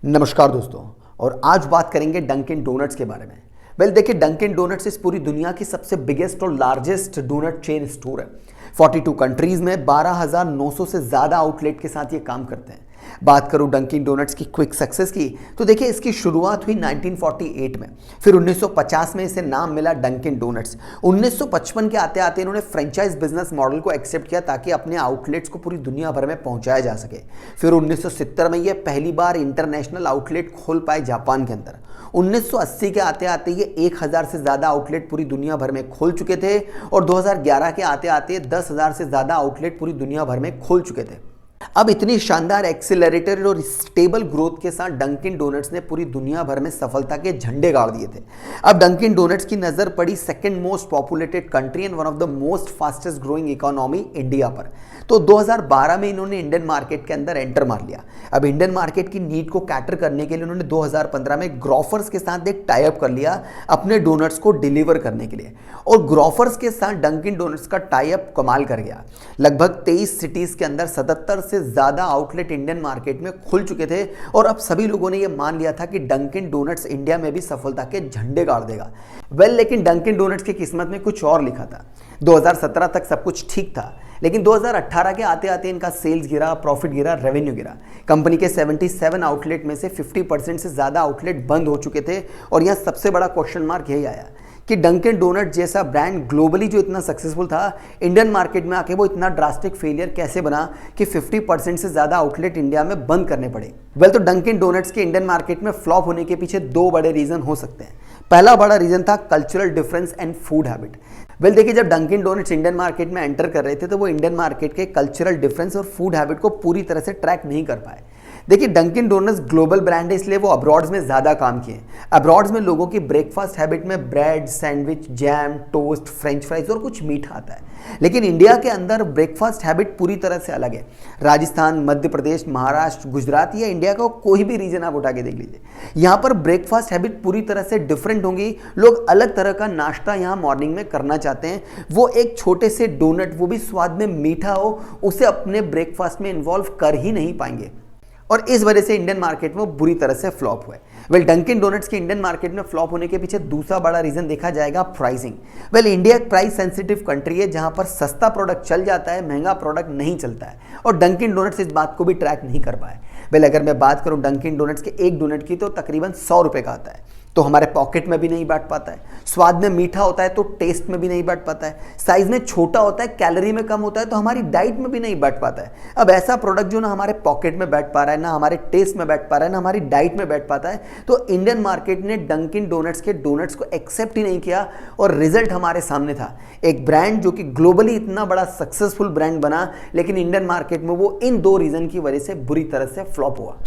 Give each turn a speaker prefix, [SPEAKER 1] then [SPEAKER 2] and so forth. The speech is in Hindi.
[SPEAKER 1] नमस्कार दोस्तों। और आज बात करेंगे डंकिन डोनट्स के बारे में। देखिए, डंकिन डोनट्स इस पूरी दुनिया की सबसे बिगेस्ट और लार्जेस्ट डोनट चेन स्टोर है। 42 कंट्रीज में 12,900 से ज़्यादा आउटलेट के साथ ये काम करते हैं। बात करूं डंकिन डोनट्स की क्विक सक्सेस की, तो देखिए इसकी शुरुआत हुई 1948 में, फिर 1950 में इसे नाम मिला डंकिन डोनट्स। 1955 के आते आते इन्होंने फ्रेंचाइज बिजनेस मॉडल को एक्सेप्ट किया ताकि अपने आउटलेट्स को पूरी दुनिया भर में पहुंचाया जा सके। फिर 1970 में ये पहली बार इंटरनेशनल आउटलेट खोल पाए जापान के अंदर। 1980 के आते आते ये 1000 से ज़्यादा आउटलेट पूरी दुनिया भर में खोल चुके थे और 2011 के आते आते 10,000 से ज़्यादा आउटलेट पूरी दुनिया भर में खोल चुके थे। अब इतनी शानदार एक्सेलरेटर और स्टेबल ग्रोथ के साथ डंकिन डोनट्स ने पूरी दुनिया भर में सफलता के झंडे गाड़ दिए थे। अब डंकिन डोनट्स की नज़र पड़ी second most populated country and one of the most fastest growing economy India पर। तो 2012 में इन्होंने इंडियन मार्केट के अंदर एंटर मार लिया। अब इंडियन मार्केट की नीड को कैटर करने के लिए उन्होंने 2015 में ग्रोफर्स के साथ एक टाई अप कर लिया अपने डोनट्स को डिलीवर करने के लिए। और ग्रोफर्स के साथ डंकिन डोनट्स का टाई अप कमाल कर गया। लगभग 23 सिटीज़ के अंदर 77 से ज़्यादा आउटलेट इंडियन मार्केट में खुल चुके थे और अब सभी लोगों ने यह मान लिया था कि डंकिन डोनट्स इंडिया में भी सफलता के झंडे गाड़ देगा। लेकिन डंकिन डोनट्स की किस्मत में कुछ और लिखा था। 2017 तक सब कुछ ठीक था, लेकिन 2018 के आते आते इनका सेल्स गिरा, प्रॉफिट गिरा, रेवेन्यू गिरा। कंपनी के 77 आउटलेट में से 50% से ज़्यादा आउटलेट बंद हो चुके थे। और यहाँ सबसे बड़ा क्वेश्चन मार्क यही आया कि डंकिन डोनट जैसा ब्रांड ग्लोबली जो इतना सक्सेसफुल था, इंडियन मार्केट में आके वो इतना ड्रास्टिक फेलियर कैसे बना कि 50% से ज़्यादा आउटलेट इंडिया में बंद करने पड़े। तो डंकिन डोनट्स के इंडियन मार्केट में फ्लॉप होने के पीछे दो बड़े रीज़न हो सकते हैं। पहला बड़ा रीज़न था cultural difference and food habit. देखिए, जब डंकिन डोनट्स इंडियन मार्केट में एंटर कर रहे थे तो वो इंडियन मार्केट के कल्चरल डिफरेंस और फूड हैबिट को पूरी तरह से ट्रैक नहीं कर पाए। देखिए, डंकिन डोनट्स ग्लोबल ब्रांड है, इसलिए वो अब्रॉड्स में ज़्यादा काम किए। अब्रॉड्स में लोगों की ब्रेकफास्ट हैबिट में bread, sandwich, jam, toast, French fries और कुछ मीठा आता है। लेकिन इंडिया के अंदर ब्रेकफास्ट हैबिट पूरी तरह से अलग है। राजस्थान, मध्य प्रदेश, महाराष्ट्र, गुजरात या इंडिया का कोई भी रीजन आप उठा के देख लीजिए, यहाँ पर ब्रेकफास्ट हैबिट पूरी तरह से डिफरेंट होंगी। लोग अलग तरह का नाश्ता यहाँ मॉर्निंग में करना चाहते हैं। वो एक छोटे से डोनट, वो भी स्वाद में मीठा हो, उसे अपने ब्रेकफास्ट में इन्वॉल्व कर ही नहीं पाएंगे। और इस वजह से इंडियन मार्केट में बुरी तरह से फ्लॉप हुए। डंकिन डोनट्स के इंडियन मार्केट में फ्लॉप होने के पीछे दूसरा बड़ा रीजन देखा जाएगा प्राइसिंग। इंडिया एक प्राइस सेंसिटिव कंट्री है जहां पर सस्ता प्रोडक्ट चल जाता है, महंगा प्रोडक्ट नहीं चलता है। और डंकिन डोनट्स इस बात को भी ट्रैक नहीं कर पाए। अगर मैं बात करूं डंकिन डोनट्स के एक डोनट की, तो तकरीबन 100 रुपये का आता है। तो हमारे पॉकेट में भी नहीं बैठ पाता है। स्वाद में मीठा होता है तो टेस्ट में भी नहीं बैठ पाता है। साइज में छोटा होता है, कैलोरी में कम होता है तो हमारी डाइट में भी नहीं बैठ पाता है। अब ऐसा प्रोडक्ट जो ना हमारे पॉकेट में बैठ पा रहा है, ना हमारे टेस्ट में बैठ पा रहा है, ना हमारी डाइट में बैठ पाता है, तो इंडियन मार्केट ने डंकिन डोनट्स के डोनट्स को एक्सेप्ट ही नहीं किया। और रिजल्ट हमारे सामने था। एक ब्रांड जो कि ग्लोबली इतना बड़ा सक्सेसफुल ब्रांड बना, लेकिन इंडियन मार्केट में वो इन दो रीजन की वजह से बुरी तरह से फ्लॉप हुआ।